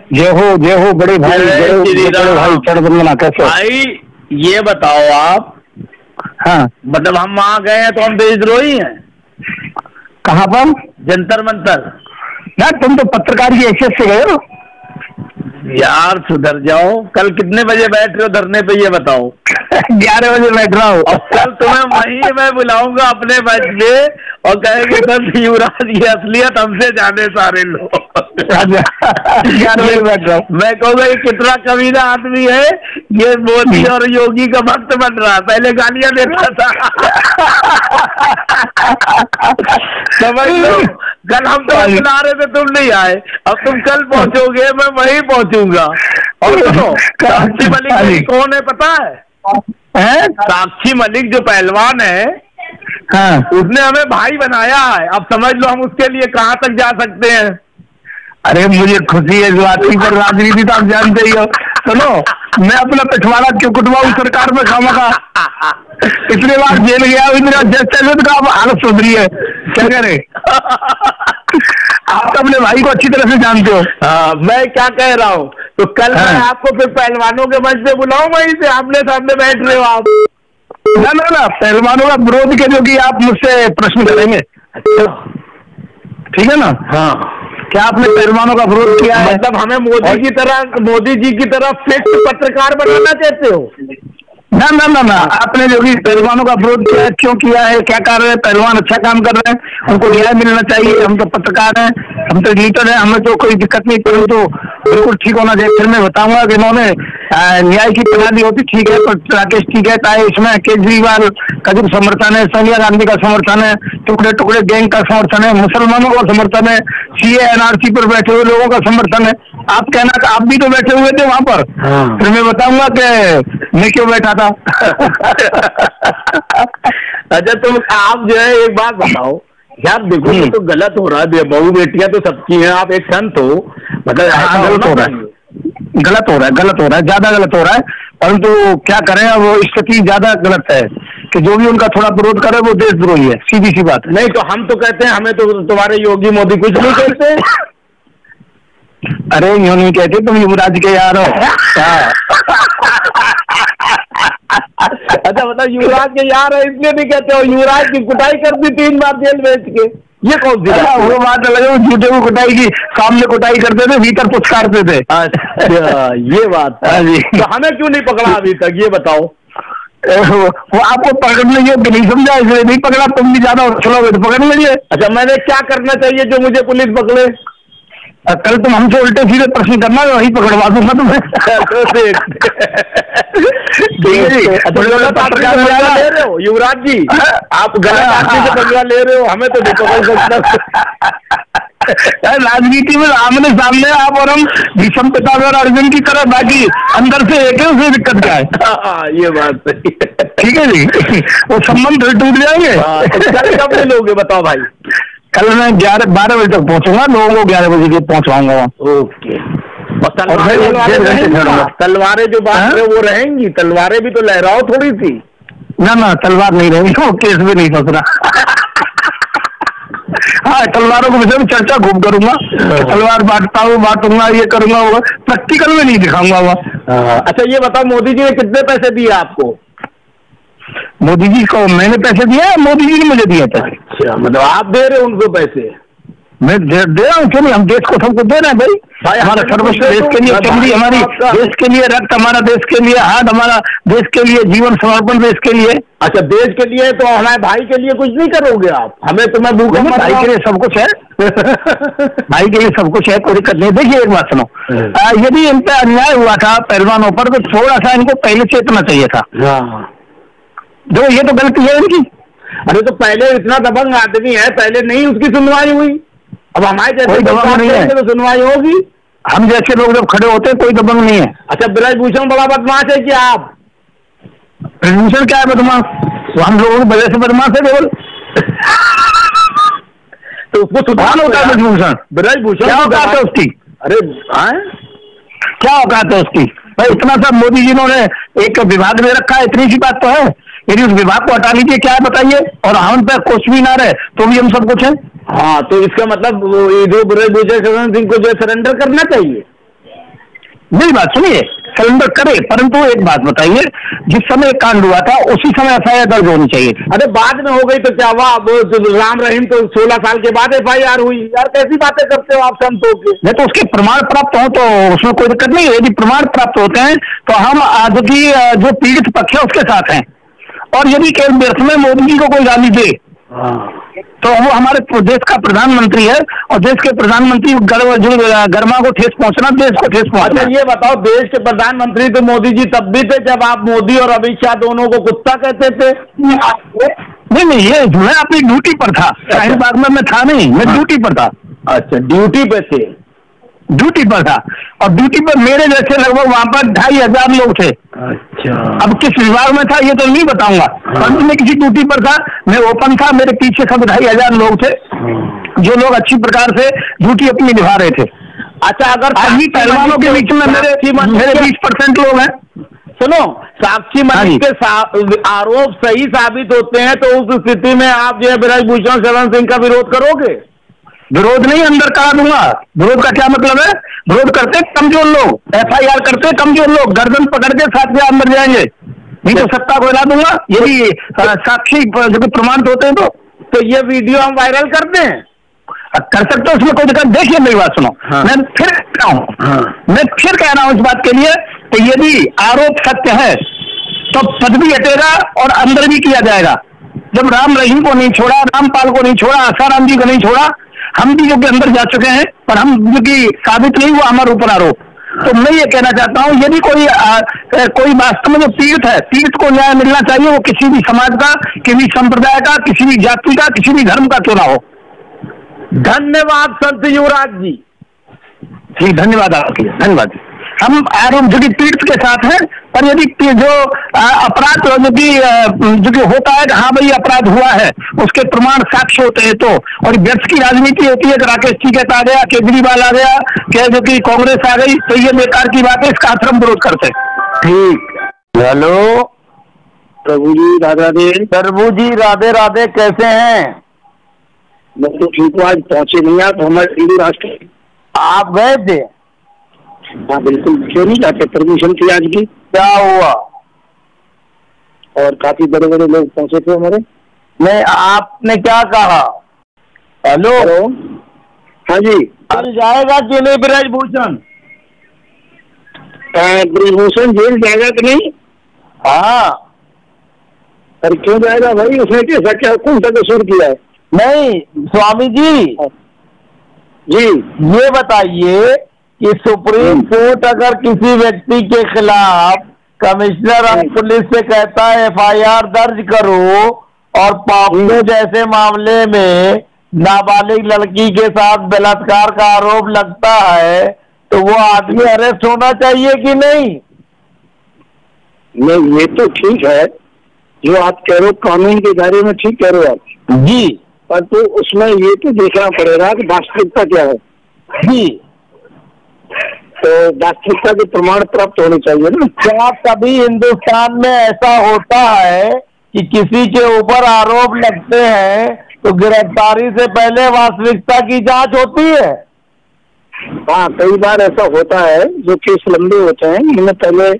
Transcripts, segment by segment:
जय हो बड़े भाई, बड़े भाई चढ़ कैसे भाई? ये बताओ आप। हाँ, मतलब हम वहाँ गए हैं तो हम देशद्रोही हैं? कहाँ पर? जंतर मंतर। ना तुम तो पत्रकार की हैसियत से गए हो यार सुधर जाओ। कल कितने बजे बैठ रहे हो धरने पे ये बताओ? 11 बजे बैठ रहा हूँ। और कल तुम्हें वहीं मैं बुलाऊंगा अपने मंच में और कहेंगे सर युवराज ये असलियत हमसे जाने सारे लोग। 11 बजे बैठ रहा हूँ। मैं कहूँगा ये कितना कमीना आदमी है, ये मोदी और योगी का भक्त बन रहा, पहले गालियां देता था। समझ लो, कल हम तो बुला रहे थे, तुम नहीं आए, अब तुम कल पहुंचोगे, मैं वहीं पहुंचूंगा। और सुनो, साक्षी मलिक कौन है पता है? साक्षी मलिक जो पहलवान है, हाँ, उसने हमें भाई बनाया है। अब समझ लो हम उसके लिए कहाँ तक जा सकते हैं। अरे मुझे खुशी है राजनीति पर, राजनीति तो आप जानते ही हो। सुनो, मैं अपना पिछवाड़ा क्यों कुटवाऊं सरकार में खामखा? इतने बार जेल गया, इतना जैसे तो आप हालत सुधरी है, क्या करे? आप तो अपने भाई को अच्छी तरह से जानते हो। हाँ, मैं क्या कह रहा हूँ, तो कल मैं आपको फिर पहलवानों के मंच पे बुलाऊं, वहीं से आमने सामने बैठ रहे हो आप। ना पहलवानों का विरोध के जो कि आप मुझसे प्रश्न करेंगे, ठीक है ना? हाँ, क्या आपने पहलवानों का विरोध किया है? मतलब हमें मोदी जी की तरह फिट पत्रकार बनाना चाहते हो? ना आपने जो भी पहलवानों का विरोध किया है, क्यों किया है, क्या कर रहे हैं? पहलवान अच्छा काम कर रहे हैं, उनको न्याय मिलना चाहिए। हम तो पत्रकार हैं, हम तो एडिटर हैं, हमें तो कोई दिक्कत नहीं, परंतु बिल्कुल ठीक होना चाहिए। फिर मैं बताऊंगा कि इन्होंने न्याय की प्रणाली होती ठीक है, पर राकेश ठीक है, चाहे इसमें केजरीवाल का जो समर्थन है, सोनिया गांधी का समर्थन है, टुकड़े टुकड़े गैंग का समर्थन है, मुसलमानों का समर्थन है, सीए एनआरसी पर बैठे हुए लोगों का समर्थन है। आप कहना कि आप भी तो बैठे हुए थे वहां पर। फिर मैं बताऊंगा कि मैं क्यों बैठा था। अच्छा, तुम आप जो है एक बात बताओ यार, देखो ये तो गलत हो रहा है, बहू बेटियां तो सबकी हैं, आप एक संत हो, मतलब गलत हो रहा है, ज्यादा गलत हो रहा है, परंतु क्या करें, वो स्थिति ज्यादा गलत है कि जो भी उनका थोड़ा विरोध करे वो देशद्रोही है, सीधी सी बात। नहीं तो हम तो कहते हैं, हमें तो तुम्हारे योगी मोदी कुछ नहीं कहते। अरे यूं नहीं कहते, तुम युवराज के यार हो। अच्छा, मतलब युवराज के यार है इसलिए नहीं कहते हो? युवराज की कुटाई कर दी 3 बार जेल भेज के, ये कौन सी वो बात अलग है, वो झूठे को कुटाई की, सामने कुटाई करते थे, भीतर पुचकारते थे। अच्छा, ये बात है। तो हमें क्यों नहीं पकड़ा अभी तक, ये बताओ? वो आपको पकड़ने योग्य नहीं समझा, इसलिए नहीं पकड़ा। तुम भी ज्यादा चलोगे तो पकड़ लीजिए। अच्छा, मैंने क्या करना चाहिए जो मुझे पुलिस पकड़े? कल तुम हमसे उल्टे सीधे प्रश्न करना, वही पकड़वा दूंगा तुम्हें। पत्रकार ले रहे हो युवराज जी, आप गलत आदमी से बदला ले रहे हो, हमें तो नहीं पकड़ सकता। राजनीति में आमने सामने आप और हम भीष्म पितामह और अर्जुन की तरह, बाकी अंदर से एक है, उसमें दिक्कत क्या है? ये बात सही है। ठीक है जी, वो संबंध टूट जाएंगे। कब मिलोगे बताओ भाई? कल मैं 12 बजे तक पहुंचूंगा, लोगों को 11 बजे के पहुंचवाऊंगा वहाँ। ओके। और तलवारें जो बात है वो रहेंगी? तलवारें भी तो लहराओ थोड़ी सी। ना तलवार नहीं रहेगी, वो केस भी नहीं फंस रहा। हाँ, तलवारों को विषय में चर्चा खूब करूंगा, तलवार बांटूंगा, ये करूंगा, वो प्रैक्टिकल में नहीं दिखाऊंगा वहाँ। अच्छा, ये बताओ, मोदी जी ने कितने पैसे दिए आपको? मोदी जी को मैंने पैसे दिए, मोदी जी ने मुझे दिए पैसे। अच्छा, मतलब आप दे रहे हो उनको पैसे? मैं दे रहा हूँ, क्यों नहीं? हम देश को सबको दे रहे हैं भाई। हमारा सर्वस्व देश के लिए, चमड़ी हमारी देश के लिए, रक्त हमारा देश के लिए, हाथ हमारा देश के लिए, जीवन समर्पण देश के लिए। अच्छा, देश के लिए, तो हमारे भाई के लिए कुछ नहीं करोगे आप? हमें तो मैं भूखा, भाई के लिए सब कुछ है। भाई के लिए सब कुछ है, कोई दिक्कत नहीं। देखिए एक बात सुनो, यदि इन पे अन्याय हुआ था पहलवानों पर, तो थोड़ा सा इनको पहले चेतना चाहिए था। जो ये तो गलती है इनकी। अरे तो पहले इतना दबंग आदमी है, पहले नहीं उसकी सुनवाई हुई, अब हमारे जैसे दबंग नहीं है तो सुनवाई होगी। हम जैसे लोग जब खड़े होते हैं कोई दबंग नहीं है। अच्छा, ब्रजभूषण बड़ा बदमाश है क्या? आप ब्रजभूषण क्या है बदमाश? हम लोगों की वजह से बदमाश है केवल। तो उसको सुधार होता है ब्रजभूषण क्या औकात है उसकी? अरे क्या औकात है उसकी भाई? इतना सब मोदी जी ने एक विभाग दे रखा है, इतनी सी बात तो है। यदि उस विभाग को हटा लीजिए, क्या है बताइए, और हम पे कुछ भी ना रहे तो भी हम सब कुछ है। हाँ, तो इसका मतलब जो ब्रजभूषण सिंह को जो सरेंडर करना चाहिए। मेरी बात सुनिए, सरेंडर करे, परंतु एक बात बताइए, जिस समय कांड हुआ था उसी समय एफआईआर दर्ज होनी चाहिए थी। अरे बाद में हो गई तो क्या हुआ? राम रहीम तो 16 साल के बाद एफआईआर हुई। यार कैसी बातें करते हो आप संतों के? नहीं तो उसके प्रमाण प्राप्त हो तो उसमें कोई दिक्कत नहीं है। यदि प्रमाण प्राप्त होते हैं तो हम आज की जो पीड़ित पक्ष है उसके साथ हैं। और यदि केवल व्यर्थ में मोदी जी को कोई गाली दे तो वो हमारे देश का प्रधानमंत्री है, और देश के प्रधानमंत्री गर्मा को ठेस पहुंचना, देश को ठेस पहुंचना। अच्छा ये बताओ, देश के प्रधानमंत्री तो मोदी जी तब भी थे जब आप मोदी और अमित शाह दोनों को कुत्ता कहते थे। नहीं, ये मैं अपनी ड्यूटी पर था। शाहीन बाग में मैं था नहीं, मैं ड्यूटी पर था। अच्छा, ड्यूटी पे थे? ड्यूटी पर था, और ड्यूटी पर मेरे जैसे लगभग वहां पर 2500 लोग थे। अच्छा, अब किस विभाग में था ये तो नहीं बताऊंगा, परंतु मैं किसी ड्यूटी पर था, मैं ओपन था, मेरे पीछे सब 2500 लोग थे, जो लोग अच्छी प्रकार से ड्यूटी अपनी निभा रहे थे। अच्छा, अगर अभी पहलवानों के बीच में मेरे 20% लोग हैं। सुनो, साक्षी मलिक के आरोप सही साबित होते हैं तो उस स्थिति में आप जो है ब्रजभूषण शरण सिंह का विरोध करोगे? विरोध नहीं, अंदर करा दूंगा। विरोध का क्या मतलब है? विरोध करते कमजोर लोग, एफआईआर करते कमजोर लोग, गर्दन पकड़ के साथ में अंदर जाएंगे, नहीं तो सत्ता को हिला दूंगा यदि साक्षी जो प्रमाणित होते हैं तो ये वीडियो हम वायरल करते हैं, कर सकते हो, उसमें कोई दिक्कत। देखिए मेरी बात सुनो। मैं फिर कह रहा हूँ इस बात के लिए कि यदि आरोप सत्य है तो पद भी हटेगा और अंदर भी किया जाएगा। जब राम रहीम को नहीं छोड़ा, रामपाल को नहीं छोड़ा, आसाराम जी को नहीं छोड़ा, हम भी जो कि अंदर जा चुके हैं, पर हम जो कि साबित नहीं हुआ हमारे ऊपर आरोप। तो मैं ये कहना चाहता हूँ, यदि कोई वास्तव में जो पीड़ित है, पीड़ित को न्याय मिलना चाहिए, वो किसी भी समाज का, किसी भी संप्रदाय का, किसी भी जाति का, किसी भी धर्म का क्यों ना हो। धन्यवाद संत युवराज जी। जी धन्यवाद आपके लिए, धन्यवाद। हम आरोप जो कि पीड़ित के साथ हैं, पर यदि जो अपराध जो कि होता है कि हाँ भाई अपराध हुआ है, उसके प्रमाण साक्ष्य होते हैं तो, और व्यर्थ की राजनीति होती है कि राकेश टिकैत आ गया, केजरीवाल आ गया, क्या जो कि कांग्रेस आ गई, तो ये बेकार की बात है, इसका हम विरोध करते हैं। ठीक। हेलो प्रभु जी राधे राधे। प्रभु जी राधे राधे, कैसे हैं? मैं तो ठीक हूँ, आज पहुंचे नहीं आप हमारे हिंदू राष्ट्र। आप गए थे? हाँ बिल्कुल, क्यों नहीं जाते, परमिशन थी आज की। क्या हुआ? और काफी बड़े बड़े लोग पहुंचे थे हमारे। नहीं, आपने क्या कहा? हेलो, हाँ जी। चल जाएगा कि नहीं ब्रजभूषण? ब्रजभूषण जेल जाएगा कि नहीं? हाँ। अरे क्यों जाएगा भाई, उसने कैसा क्या कौन सा कसूर किया है? नहीं स्वामी जी, ये बताइए कि सुप्रीम कोर्ट अगर किसी व्यक्ति के खिलाफ कमिश्नर ऑफ पुलिस से कहता है एफआईआर दर्ज करो, और पॉक्सो जैसे मामले में नाबालिग लड़की के साथ बलात्कार का आरोप लगता है, तो वो आदमी अरेस्ट होना चाहिए कि नहीं? नहीं, ये तो ठीक है जो आप कह रहे हो, कानून के दायरे में ठीक कह रहे हो आप जी, पर तो उसमें ये तो देखना पड़ेगा कि वास्तविकता क्या है जी। तो वास्तविकता के प्रमाण प्राप्त होने चाहिए ना। क्या कभी हिंदुस्तान में ऐसा होता है कि किसी के ऊपर आरोप लगते हैं तो गिरफ्तारी से पहले वास्तविकता की जांच होती है? हाँ, कई बार ऐसा होता है, जो केस लंबे होते हैं, इनमें पहले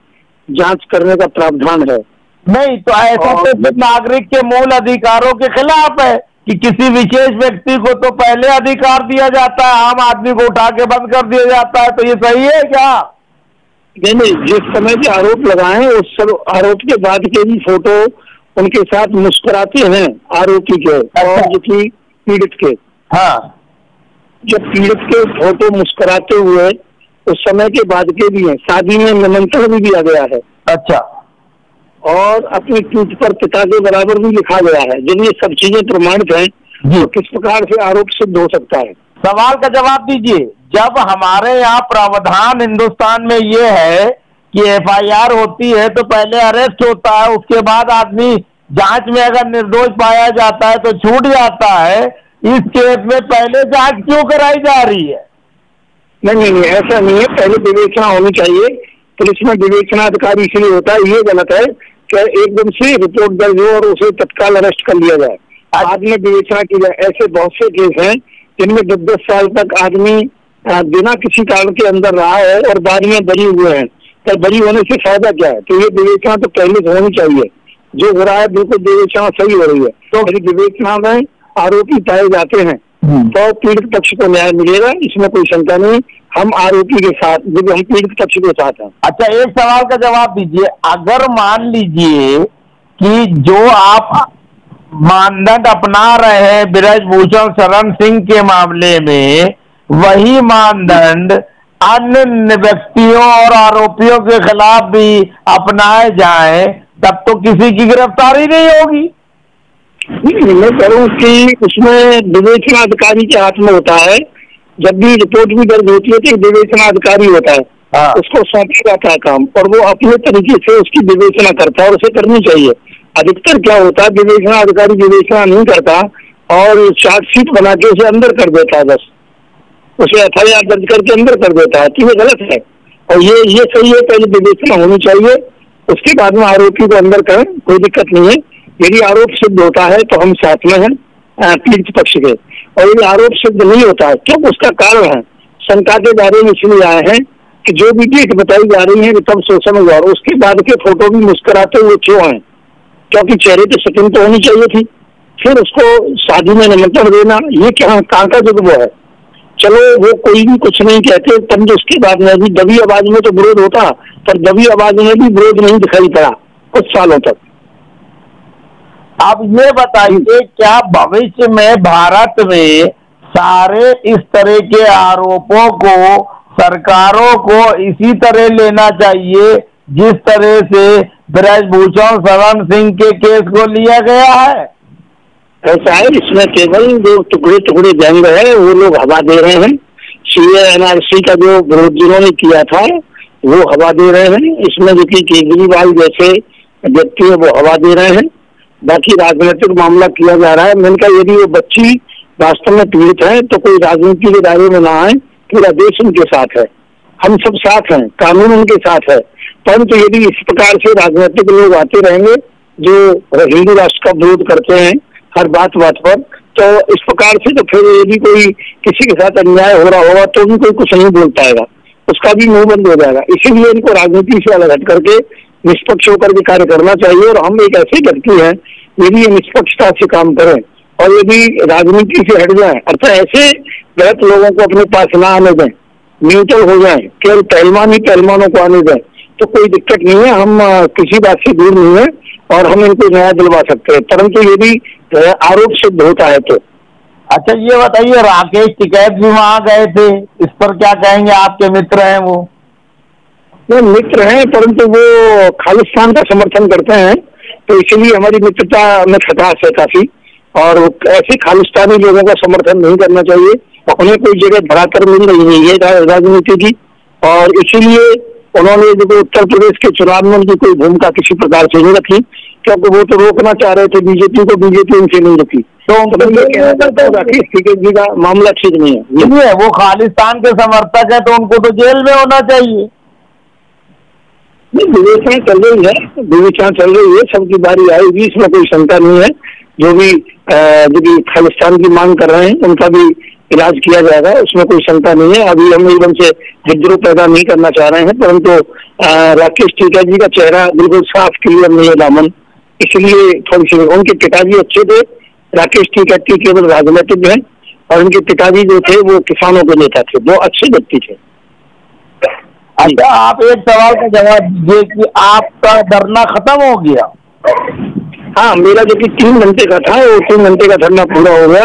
जांच करने का प्रावधान है। नहीं तो ऐसा तो नागरिक के मूल अधिकारों के खिलाफ है कि किसी विशेष व्यक्ति को तो पहले अधिकार दिया जाता है, आम आदमी को उठा के बंद कर दिया जाता है, तो ये सही है क्या? नहीं, जिस समय के आरोप लगाए उस सब आरोप के बाद के भी फोटो उनके साथ मुस्कुराते हैं आरोपी के और जो कि पीड़ित के। हाँ, जब पीड़ित के फोटो मुस्कुराते हुए उस समय के बाद के भी हैं, शादी में निमंत्रण भी दिया गया है। अच्छा, और अपनी ट्वीट पर पिता के बराबर भी लिखा गया है। जब ये सब चीजें प्रमाणित हैं तो किस प्रकार से आरोप सिद्ध हो सकता है? सवाल का जवाब दीजिए। जब हमारे यहाँ प्रावधान हिंदुस्तान में ये है कि एफआईआर होती है तो पहले अरेस्ट होता है, उसके बाद आदमी जांच में अगर निर्दोष पाया जाता है तो छूट जाता है, इस केस में पहले जांच क्यों कराई जा रही है? नहीं, ऐसा नहीं है, पहले विवेचना होनी चाहिए। पुलिस में विवेचना अधिकारी इसलिए होता है, ये गलत है कि एकदम से रिपोर्ट दर्ज हो और उसे तत्काल अरेस्ट कर लिया जाए, बाद में विवेचना की जाए। ऐसे बहुत से केस हैं जिनमें 10-10 साल तक आदमी बिना किसी कारण के अंदर रहा है और बाद में बरी हुए हैं, तो बरी होने से फायदा क्या है? तो ये विवेचना तो पहले से होनी चाहिए। जो हो रहा है बिल्कुल विवेचना सही हो रही है। तो यदि विवेचना में आरोपी पाए जाते हैं तो पीड़ित पक्ष को न्याय मिलेगा, इसमें कोई शंका नहीं। हम आरोपी के साथ, जब हम पीड़ित पक्ष के साथ हैं। अच्छा, एक सवाल का जवाब दीजिए। अगर मान लीजिए कि जो आप मानदंड अपना रहे हैं बृजभूषण शरण सिंह के मामले में, वही मानदंड अन्य व्यक्तियों और आरोपियों के खिलाफ भी अपनाए जाए, तब तो किसी की गिरफ्तारी नहीं होगी। मैं कह रहा हूँ कि उसमें विवेचना अधिकारी के हाथ में होता है। जब भी रिपोर्ट भी दर्ज होती है तो विवेचना अधिकारी होता है, उसको सौंपा जाता है काम और वो अपने तरीके से उसकी विवेचना करता है और उसे करनी चाहिए। अधिकतर क्या होता है, विवेचना अधिकारी विवेचना नहीं करता और चार्जशीट बना के उसे अंदर कर देता है, बस उसे FIR दर्ज करके अंदर कर देता है। तो ये गलत है और ये सही है। पहले विवेचना होनी चाहिए, उसके बाद में आरोपी को अंदर करें, कोई दिक्कत नहीं है। यदि आरोप सिद्ध होता है तो हम साथ में हैं पीड़ित पक्ष के, और यदि आरोप सिद्ध नहीं होता है क्यों, उसका कारण है शंका के बारे में इसलिए आए हैं कि जो भी डेट बताई जा रही है कि तब शोषण हुआ, उसके बाद के फोटो भी मुस्कुराते हुए क्यों हैं? क्योंकि चेहरे पे शक्ल तो होनी चाहिए थी। फिर उसको शादी में निमंत्रण देना, ये कहाँ का जुर्म है? चलो वो कोई भी कुछ नहीं कहते, परंतु उसके बाद में भी दबी आवाज में तो विरोध होता, पर दबी आवाज में भी विरोध नहीं दिखाई पड़ा कुछ सालों तक। अब ये बताइए, क्या भविष्य में भारत में सारे इस तरह के आरोपों को सरकारों को इसी तरह लेना चाहिए जिस तरह से बृजभूषण शरण सिंह के केस को लिया गया है? ऐसा है, इसमें केवल जो टुकड़े टुकड़े गैंग है वो लोग हवा दे रहे हैं। CA NRC का जो विरोध जिन्होंने किया था वो हवा दे रहे हैं। इसमें जो कि केजरीवाल जैसे व्यक्ति है वो हवा दे रहे हैं। बाकी राजनीतिक मामला किया जा रहा है। मैंने कहा यदि वो बच्ची वास्तव में पीड़ित है तो कोई राजनीति के दायरे में ना आए, पूरा देश उनके साथ है, हम सब साथ हैं, कानून उनके साथ है। परंतु यदि इस प्रकार से राजनीतिक लोग आते रहेंगे जो हिंदू राष्ट्र का विरोध करते हैं हर बात पर, तो इस प्रकार से तो फिर यदि कोई किसी के साथ अन्याय हो रहा होगा तो भी कोई कुछ नहीं बोल पाएगा, उसका भी मुंह बंद हो जाएगा। इसीलिए इनको राजनीति से अलग हट करके निष्पक्ष होकर के कार्य करना चाहिए। और हम एक ऐसे व्यक्ति हैं, यदि ये निष्पक्षता से काम करें और यदि राजनीति से हट जाए, अर्थात ऐसे गलत लोगों को अपने पास ना आने दें, न्यूट्रल हो जाए, केवल पहलवान ही पहलवानों को आने दें, तो कोई दिक्कत नहीं है। हम किसी बात से दूर नहीं है और हम इनको न्याय दिलवा सकते हैं, परंतु यदि आरोप सिद्ध होता है तो। अच्छा, ये बताइए, राकेश टिकैत भी वहाँ गए थे, इस पर क्या कहेंगे? आपके मित्र हैं वो? मित्र हैं, परंतु वो खालिस्तान का समर्थन करते हैं, तो इसलिए हमारी मित्रता में खटास है काफी। और ऐसे खालिस्तानी लोगों का समर्थन नहीं करना चाहिए, उन्हें कोई जगह धरातल मिल रही है राजनीति की, और इसीलिए उन्होंने जो उत्तर प्रदेश के चुनाव में उनकी कोई भूमिका किसी प्रकार से नहीं रखी, क्योंकि वो तो रोकना चाह रहे थे बीजेपी को, बीजेपी उनसे नहीं रुकी। तो राकेश टिकैत जी का मामला ठीक नहीं है। वो खालिस्तान के समर्थक है तो उनको तो जेल में होना चाहिए। विवेचना चल रही है, विवेचना चल रही है, सबकी बारी आएगी, इसमें कोई शंका नहीं है। जो भी खालिस्तान की मांग कर रहे हैं उनका भी इलाज किया जाएगा, उसमें कोई शंका नहीं है। अभी हम एकदम से विद्रोह पैदा नहीं करना चाह रहे हैं, परंतु राकेश टिकैत जी का चेहरा बिल्कुल साफ क्लियर नहीं है दामन, इसलिए थोड़ी सी। उनके पिताजी अच्छे थे, राकेश टिकैत जी केवल राजनीतिक हैं, और उनके पिताजी जो थे वो किसानों के नेता थे, वो अच्छे व्यक्ति थे। अच्छा, आप एक सवाल का जवाब दीजिए कि आपका धरना खत्म हो गया? हाँ, मेरा जो कि 3 घंटे का था वो 3 घंटे का धरना पूरा हो गया।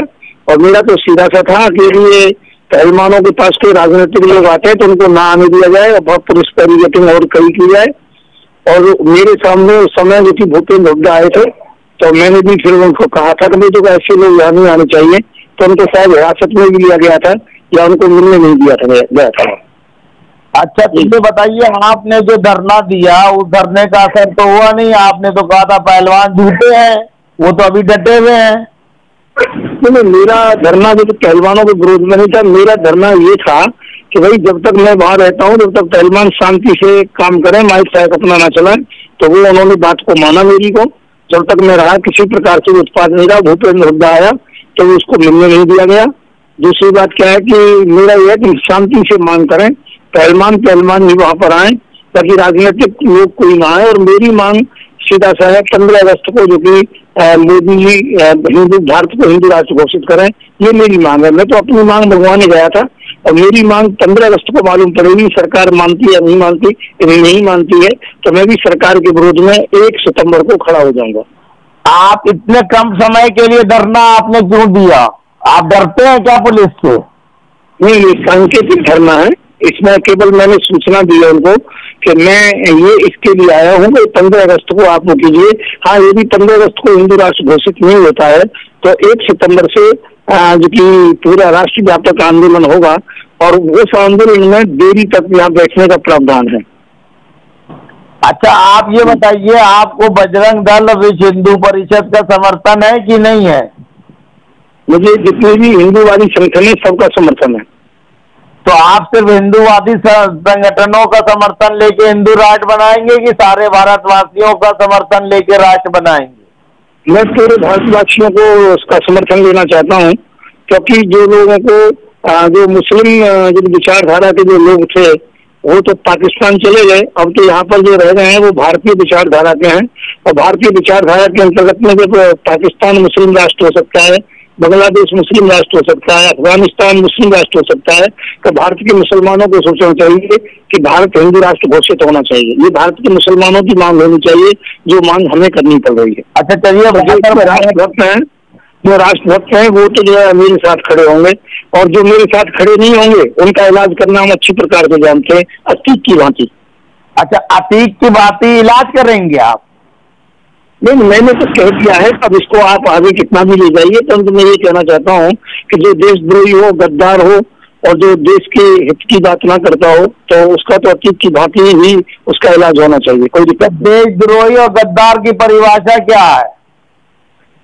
और मेरा तो सीधा सा था कि ये पहलवानों के पास कोई राजनीतिक लोग आते हैं तो उनको ना आने दिया जाए और बहुत पुलिस बैरिकेडिंग और कड़ी की जाए। और मेरे सामने उस समय जो कि भूपेंद्र हुड्डा आए थे, तो मैंने भी फिर उनको कहा था कि भाई तो ऐसे लोग यहाँ नहीं आने चाहिए, तो उनको शायद हिरासत में भी लिया गया था या उनको मिलने नहीं गया था। अच्छा, तो ये बताइए, आपने जो धरना दिया उस धरने का असर तो हुआ नहीं? आपने तो कहा था पहलवान झूठे हैं, वो तो अभी डटे हुए हैं। नहीं, मेरा धरना जो पहलवानों के विरोध में नहीं था, मेरा धरना ये था कि भाई जब तक मैं वहां रहता हूँ तब तक पहलवान शांति से काम करें, माइक साइक अपना ना चलाएं। तो वो उन्होंने बात को माना मेरी को, जब तक मैं रहा किसी प्रकार से उत्पाद नहीं रहा। भूपेंद्र हुड्डा आया तो उसको मिलने नहीं दिया गया, दूसरी बात क्या है कि मेरा यह है कि शांति से मांग करें, पहलवान ही वहां पर आए ताकि राजनीतिक लोग कोई ना आए। और मेरी मांग सीधा सा है 15 अगस्त को जो कि मोदी जी हिंदू भारत को हिंदू राष्ट्र घोषित करें, ये मेरी मांग है। मैं तो अपनी मांग भगवान गया था और मेरी मांग 15 अगस्त को मालूम पड़ेगी सरकार मानती है नहीं मानती। यदि नहीं मानती है तो मैं भी सरकार के विरोध में 1 सितंबर को खड़ा हो जाऊंगा। आप इतने कम समय के लिए धरना आपने क्यों दिया? आप डरते हैं क्या पुलिस से? नहीं, ये सांकेतिक धरना है। इसमें केवल मैंने सूचना दी है उनको कि मैं ये इसके लिए आया हूँ कि 15 अगस्त को आप वो कीजिए। हाँ, यदि 15 अगस्त को हिंदू राष्ट्र घोषित नहीं होता है तो 1 सितंबर से जो कि पूरा राष्ट्रव्यापक आंदोलन होगा और उस आंदोलन में देरी तक यहाँ बैठने का प्रावधान है। अच्छा, आप ये बताइए, आपको बजरंग दल विश्व हिंदू परिषद का समर्थन है कि नहीं है? मुझे जितने भी हिंदूवादी संगठन है सबका समर्थन है। तो आप सिर्फ हिंदूवादी संगठनों का समर्थन लेके हिंदू राष्ट्र बनाएंगे कि सारे भारतवासियों का समर्थन लेके राष्ट्र बनाएंगे? मैं पूरे भारतवासियों को उसका समर्थन लेना चाहता हूँ, क्योंकि जो लोगों को जो मुस्लिम जो विचारधारा के जो लोग थे वो तो पाकिस्तान चले गए। अब तो यहाँ पर जो रह रहे हैं वो भारतीय विचारधारा के हैं और भारतीय विचारधारा के अंतर्गत में जब पाकिस्तान मुस्लिम राष्ट्र हो सकता है, बांग्लादेश मुस्लिम राष्ट्र हो सकता है, अफगानिस्तान मुस्लिम राष्ट्र हो सकता है, तो भारत के मुसलमानों को सोचना चाहिए कि भारत हिंदू राष्ट्र घोषित होना चाहिए। ये भारत के मुसलमानों की मांग होनी चाहिए, जो मांग हमें करनी पड़ रही है। अच्छा चलिए, जो राष्ट्रभक्त हैं वो तो जो है मेरे साथ खड़े होंगे और जो मेरे साथ खड़े नहीं होंगे उनका इलाज करना हम अच्छी प्रकार से जानते हैं, अतीक की भांति। अच्छा, अतीक की भांति इलाज करेंगे आप? नहीं, मैंने तो कह दिया है, अब इसको आप आगे कितना भी ले जाइए। परंतु मैं ये कहना चाहता हूँ कि जो देशद्रोही हो, गद्दार हो और जो देश के हित की बात ना करता हो तो उसका तो अतीत की भांति ही उसका इलाज होना चाहिए। कोई दिक्कत। देशद्रोही और गद्दार की परिभाषा क्या है?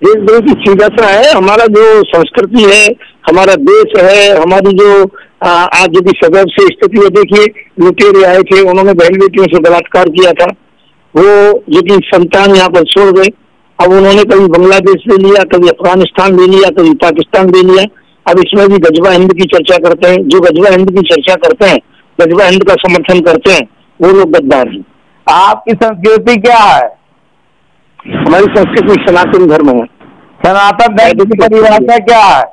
देशद्रोह की सीधा सा है, हमारा जो संस्कृति है, हमारा देश है, हमारी जो आज यदि सदैव से स्थिति है, देखिए लुटेरे आए थे, उन्होंने बहन बेटियों से बलात्कार किया था, वो यदि संतान यहाँ पर छोड़ गए। अब उन्होंने कभी बांग्लादेश ले लिया, कभी अफगानिस्तान ले लिया, कभी पाकिस्तान ले लिया। अब इसमें भी गजवा हिंद की चर्चा करते हैं। जो गजवा हिंद की चर्चा करते हैं, गजवा हिंद का समर्थन करते हैं, वो लोग गद्दार हैं। आपकी संस्कृति क्या है? हमारी संस्कृति सनातन धर्म है। सनातन धर्म की परिभाषा क्या है?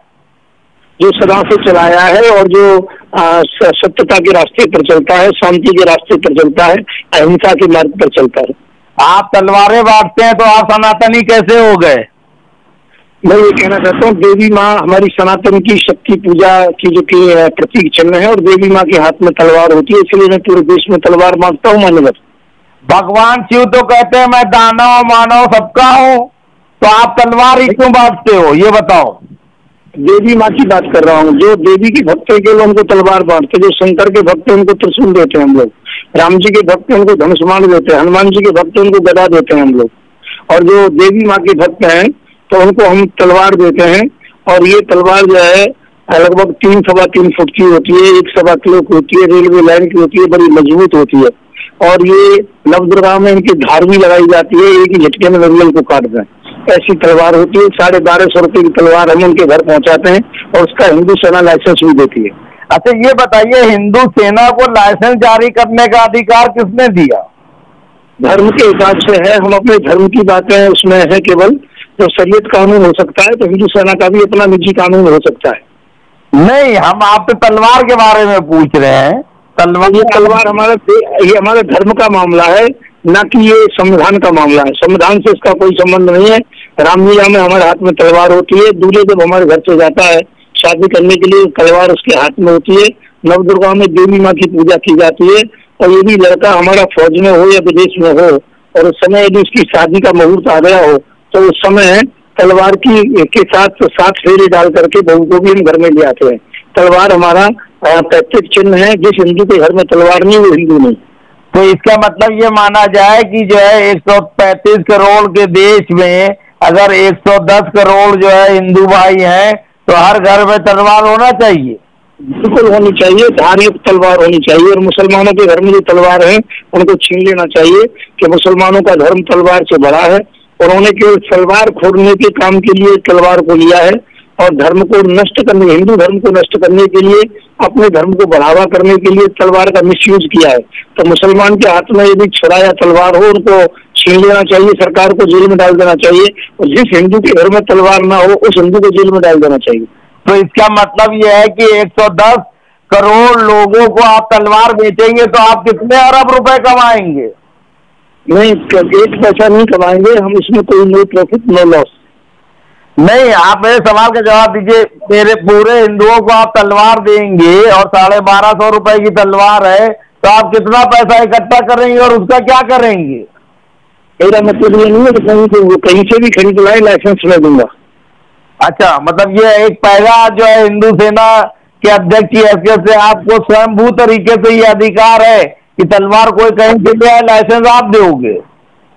जो सदा से चलाया है और जो सत्यता के रास्ते पर चलता है, शांति के रास्ते पर चलता है, अहिंसा के मार्ग पर चलता है। आप तलवारें बांटते हैं तो आप सनातनी कैसे हो गए? मैं ये कहना चाहता हूँ, देवी माँ हमारी सनातन की शक्ति पूजा की जो कि प्रतीक चिन्ह है और देवी माँ के हाथ में तलवार होती है, इसलिए मैं पूरे देश में तलवार बांटता हूँ। मान्यवर भगवान शिव तो कहते हैं मैं दानव मानव सबका हूँ, तो आप तलवार ही क्यों बांटते हो, ये बताओ। देवी माँ की बात कर रहा हूँ। जो देवी के भक्त है केवल उनको तलवार बांटते, जो शंकर के भक्त है उनको त्रिशूल देते हैं हम लोग, राम जी के भक्त है उनको धनुष्मान देते हैं, हनुमान जी के भक्त है उनको गदा देते हैं हम लोग, और जो देवी माँ के भक्त हैं तो उनको हम तलवार देते हैं। और ये तलवार जो है लगभग 3-3.25 फुट की होती है, 1 किलो की होती है, रेलवे लाइन की होती है, बड़ी मजबूत होती है। और ये नवदुर्गा में इनकी धार भी लगाई जाती है, एक ही झटके में नरियल को काट दें, ऐसी तलवार होती है। 1250 रुपए की तलवार हम उनके घर पहुंचाते हैं और उसका हिंदू सेना लाइसेंस भी देती है। अच्छा ये बताइए, हिंदू सेना को लाइसेंस जारी करने का अधिकार किसने दिया? धर्म के हिसाब से है, हम अपने धर्म की बातें उसमें है। केवल जो शरीयत कानून हो सकता है तो हिंदू सेना का भी अपना निजी कानून हो सकता है। नहीं, हम आपसे तलवार के बारे में पूछ रहे हैं। तलवार हमारे धर्म का मामला है, न कि ये संविधान का मामला है। संविधान से इसका कोई संबंध नहीं है। रामलीला में हमारे हाथ में तलवार होती है, दूल्हे जब हमारे घर से जाता है शादी करने के लिए तलवार उसके हाथ में होती है। नवदुर्गा में देवी माँ की पूजा की जाती है। और यदि लड़का हमारा फौज में हो या विदेश में हो और उस समय यदि उसकी शादी का मुहूर्त आ गया हो तो उस समय तलवार के साथ फेरे डाल करके बहू को भी हम घर में ले आते हैं। तलवार हमारा पैतृक चिन्ह है। जिस हिंदू के घर में तलवार नहीं वो हिंदू नहीं। तो इसका मतलब ये माना जाए कि जो है 135 करोड़ के देश में अगर 110 करोड़ जो है हिंदू भाई हैं तो हर घर में तलवार होना चाहिए। बिल्कुल होनी चाहिए, धार्मिक तलवार होनी चाहिए। और मुसलमानों के घर में जो तलवार है उनको छीन लेना चाहिए कि मुसलमानों का धर्म तलवार से बड़ा है। उन्होंने केवल तलवार खोदने के काम के लिए तलवार को लिया है और धर्म को नष्ट करने, हिंदू धर्म को नष्ट करने के लिए, अपने धर्म को बढ़ावा करने के लिए तलवार का मिसयूज किया है। तो मुसलमान के हाथ में यदि छुरा या तलवार हो, उनको छीन लेना चाहिए, सरकार को जेल में डाल देना चाहिए, और जिस हिंदू के घर में तलवार ना हो उस हिंदू को जेल में डाल देना चाहिए। तो इसका मतलब यह है कि 110 करोड़ लोगों को आप तलवार बेचेंगे तो आप कितने अरब रुपए कमाएंगे? नहीं, एक पैसा नहीं कमाएंगे हम, इसमें कोई नो प्रॉफिट नो लॉस। नहीं, आप मेरे सवाल का जवाब दीजिए। मेरे पूरे हिंदुओं को आप तलवार देंगे और 1250 रुपए की तलवार है, तो आप कितना पैसा इकट्ठा करेंगे और उसका क्या करेंगे? मेरा मतलब ये नहीं है कि कहीं से भी खरीद लाए, लाइसेंस मैं दूंगा। अच्छा, मतलब ये एक पहला जो है हिंदू सेना के अध्यक्ष की हैसियत से आपको स्वयंभू तरीके से ये अधिकार है कि तलवार कोई कहीं से भी आए, लाइसेंस आप दोगे?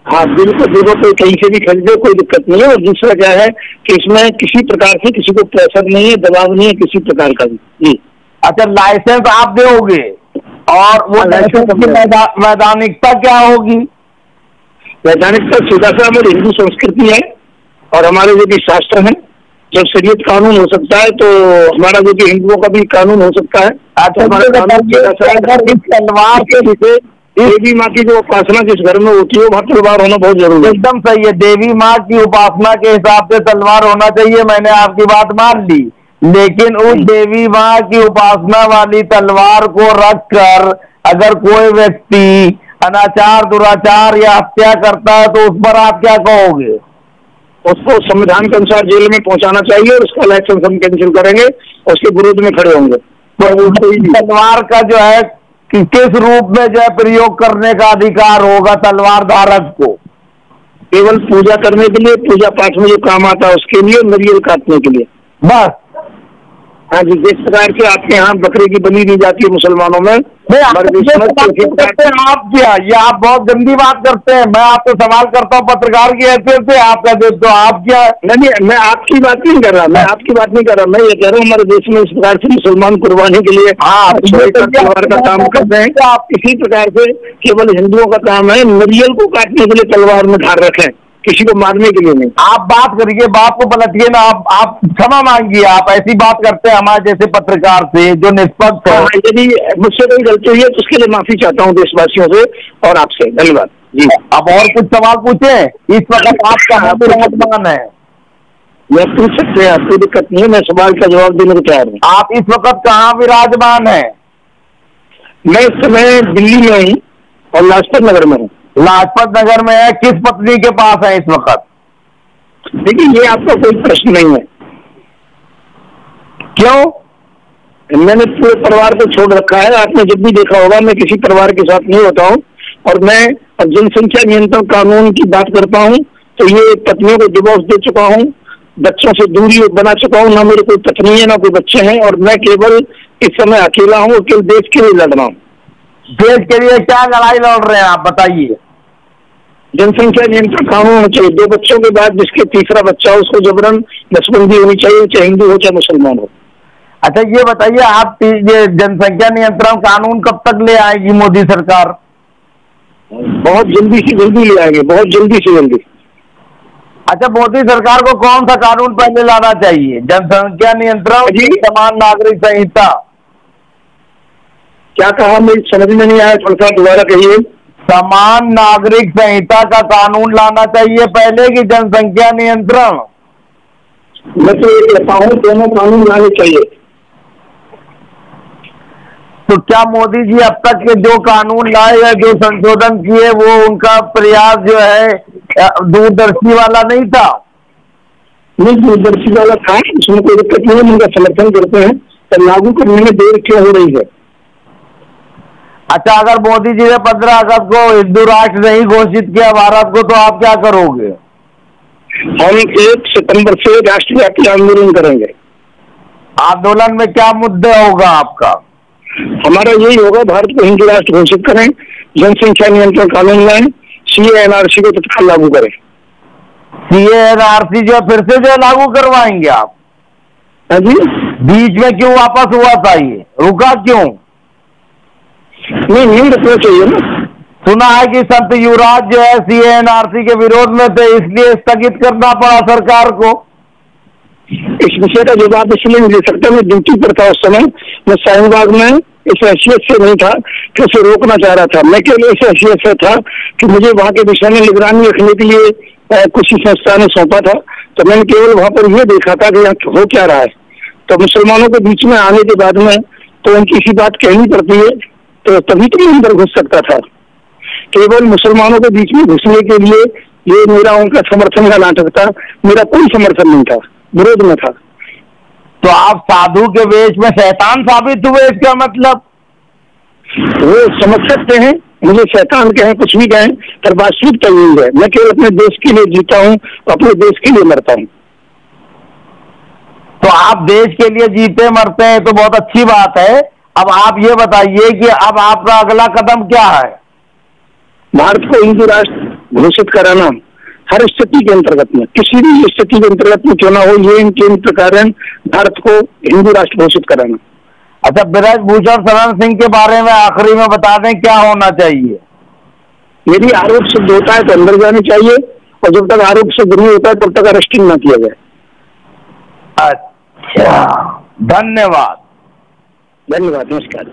हाँ बिल्कुल, देखो कोई कहीं से भी खरीदे, कोई दिक्कत नहीं है। और दूसरा क्या है कि इसमें किसी प्रकार से किसी को प्रेशर नहीं है, दबाव नहीं है किसी प्रकार का भी। जी अच्छा, लाइसेंस आप दोगे और वो लाइसेंस की वैधानिकता क्या होगी? वैधानिकता सीधा सा हमारी हिंदू संस्कृति है और हमारे जो भी शास्त्र हैं, जब शरीयत कानून हो सकता है तो हमारा जो कि हिंदुओं का भी कानून हो सकता है। अच्छा, तलवार के विषय देवी माँ की जो उपासना जिस घर में होती है वहाँ तलवार होना बहुत जरूरी है। एकदम सही है, देवी माँ की उपासना के हिसाब से तलवार होना चाहिए, मैंने आपकी बात मान ली। लेकिन उस देवी माँ की उपासना वाली तलवार को रखकर अगर कोई व्यक्ति अनाचार, दुराचार या हत्या करता है तो उस पर आप क्या कहोगे? उसको संविधान के अनुसार जेल में पहुंचाना चाहिए और उसका लाइसेंस हम कैंसिल करेंगे और उसके विरोध में खड़े होंगे। तो तलवार का जो है किस रूप में जो है प्रयोग करने का अधिकार होगा तलवार धारक को? केवल पूजा करने के लिए, पूजा पाठ में जो काम आता है उसके लिए, नारियल काटने के लिए, बस। हाँ जी, जिस प्रकार के आपके यहाँ बकरे की बलि दी जाती है मुसलमानों में, आप क्या ये आप बहुत गंदी बात करते हैं। मैं आपको सवाल करता हूँ पत्रकार की हैसियत से, आपका तो आप क्या? नहीं, मैं आपकी बात नहीं कर रहा, मैं आपकी बात नहीं कर रहा, मैं ये कह रहा हूँ हमारे देश में इस प्रकार से मुसलमान कुर्बानी के लिए तलवार का काम करते हैं। आप इसी प्रकार से केवल हिंदुओं का काम है नारियल को काटने के लिए तलवार में धार रखें, किसी को मारने के लिए नहीं। आप बात करिए, बात को पलटिए ना। आप क्षमा मांगिए, आप ऐसी बात करते हैं हमारे जैसे पत्रकार से जो निष्पक्ष है। यदि मुझसे कोई गलती हुई है तो उसके लिए माफी चाहता हूँ देशवासियों से और आपसे। धन्यवाद जी। अब और कुछ सवाल पूछे? इस वक्त आप कहाँ विराजमान है? मैं पूछ सकते हैं, आपको दिक्कत नहीं है, मैं सवाल का जवाब देने को तैयार हूँ। आप इस वक्त कहाँ विराजमान है? मैं इस समय दिल्ली में हूँ और लाजपत नगर में हूँ। लाजपत नगर में है, किस पत्नी के पास है इस वक्त? देखिए, ये आपका कोई प्रश्न नहीं है। क्यों? मैंने पूरे परिवार को छोड़ रखा है। आपने जब भी देखा होगा मैं किसी परिवार के साथ नहीं होता हूँ और मैं जनसंख्या नियंत्रण कानून की बात करता हूँ तो ये पत्नियों को डिवोर्स दे चुका हूँ, बच्चों से दूरी बना चुका हूँ, ना मेरी कोई पत्नी है ना कोई बच्चे हैं और मैं केवल इस समय अकेला हूँ और केवल देश के लिए लड़ रहा हूँ। देश के लिए क्या लड़ाई लड़ रहे हैं आप बताइए? जनसंख्या नियंत्रण कानून होना चाहिए। 2 बच्चों के बाद जिसके तीसरा बच्चा हो उसको जबरन नसबंदी होनी चाहिए, चाहे हिंदू हो चाहे मुसलमान हो। अच्छा, ये बताइए आप ये जनसंख्या नियंत्रण कानून कब तक ले आएगी मोदी सरकार? बहुत जल्दी से जल्दी ले आएंगे, बहुत जल्दी से जल्दी। अच्छा, मोदी सरकार को कौन सा कानून पहले लाना चाहिए, जनसंख्या नियंत्रण जी समान नागरिक संहिता? क्या कहा, मेरी समझ में नहीं आया, थोड़ा सा दोबारा कहिए। समान नागरिक संहिता का कानून लाना चाहिए पहले कि जनसंख्या नियंत्रण? मैं तो ये कहता हूँ दोनों कानून लाने चाहिए। तो क्या मोदी जी अब तक के जो कानून लाए या जो संशोधन किए वो उनका प्रयास जो है दूरदर्शी वाला नहीं था? नहीं, दूरदर्शी वाला था, उसमें कोई दिक्कत नहीं है, उनका समर्थन करते हैं, तो लागू करने में देर क्यों हो रही है? अच्छा, अगर मोदी जी ने 15 अगस्त को हिंदू राष्ट्र नहीं घोषित किया भारत को तो आप क्या करोगे? हम 1 सितंबर से राष्ट्रव्यापी आंदोलन करेंगे। आंदोलन में क्या मुद्दा होगा आपका? हमारा यही होगा, भारत को हिंदू राष्ट्र घोषित करें, जनसंख्या नियंत्रण कानून लाएं, CA/NRC को तत्काल लागू करें। CA/NRC जो फिर से जो लागू करवाएंगे आप? हाँ जी। बीच में क्यों वापस हुआ था, ये रुका क्यों? नहीं रखना चाहिए ना। सुना है कि संत युवराज जो है CA/NRC के विरोध में थे, इसलिए स्थगित करना पड़ा सरकार को। इस विषय का जवाब इसलिए नहीं दे सकता, मैं ड्यूटी पर था उस समय, मैं शाहीनबाग में इस हैसियत से नहीं था कि उसे रोकना चाह रहा था, मैं केवल इस हैसियत से था कि मुझे वहाँ के विषय में निगरानी रखने के लिए कुछ संस्था ने सौंपा था। तो मैंने केवल वहाँ पर यह देखा था कि यहाँ हो क्या रहा है। तो मुसलमानों के बीच में आने के बाद में तो उनकी इसी बात कहनी पड़ती है, तो तभी तो मैं अंदर घुस सकता था। केवल मुसलमानों के बीच में घुसने के लिए ये मेरा उनका समर्थन का नाटक था, मेरा कोई समर्थन नहीं था, विरोध में था। तो आप साधु के वेश में शैतान साबित हुए, इसका मतलब? वो समझ सकते हैं, मुझे शैतान कहें कुछ भी कहें, पर वास्तविकता यही है, मैं केवल अपने देश के लिए जीता हूँ, अपने देश के लिए मरता हूँ। तो आप देश के लिए जीते मरते हैं तो बहुत अच्छी बात है। अब आप ये बताइए कि अब आपका अगला कदम क्या है? भारत को हिंदू राष्ट्र घोषित कराना, हर स्थिति के अंतर्गत में, किसी भी स्थिति के अंतर्गत में क्यों ना हो, ये इनके प्रकार भारत को हिंदू राष्ट्र घोषित कराना। अच्छा, ब्रजभूषण शरण सिंह के बारे में आखिरी में बता दें क्या होना चाहिए? यदि आरोप सिद्ध होता है तो अंदर जानी चाहिए, और जब तक आरोप सिद्ध नहीं होता है तब तक अरेस्टिंग न किया जाए। अच्छा, धन्यवाद। धन्यवाद, नमस्कार।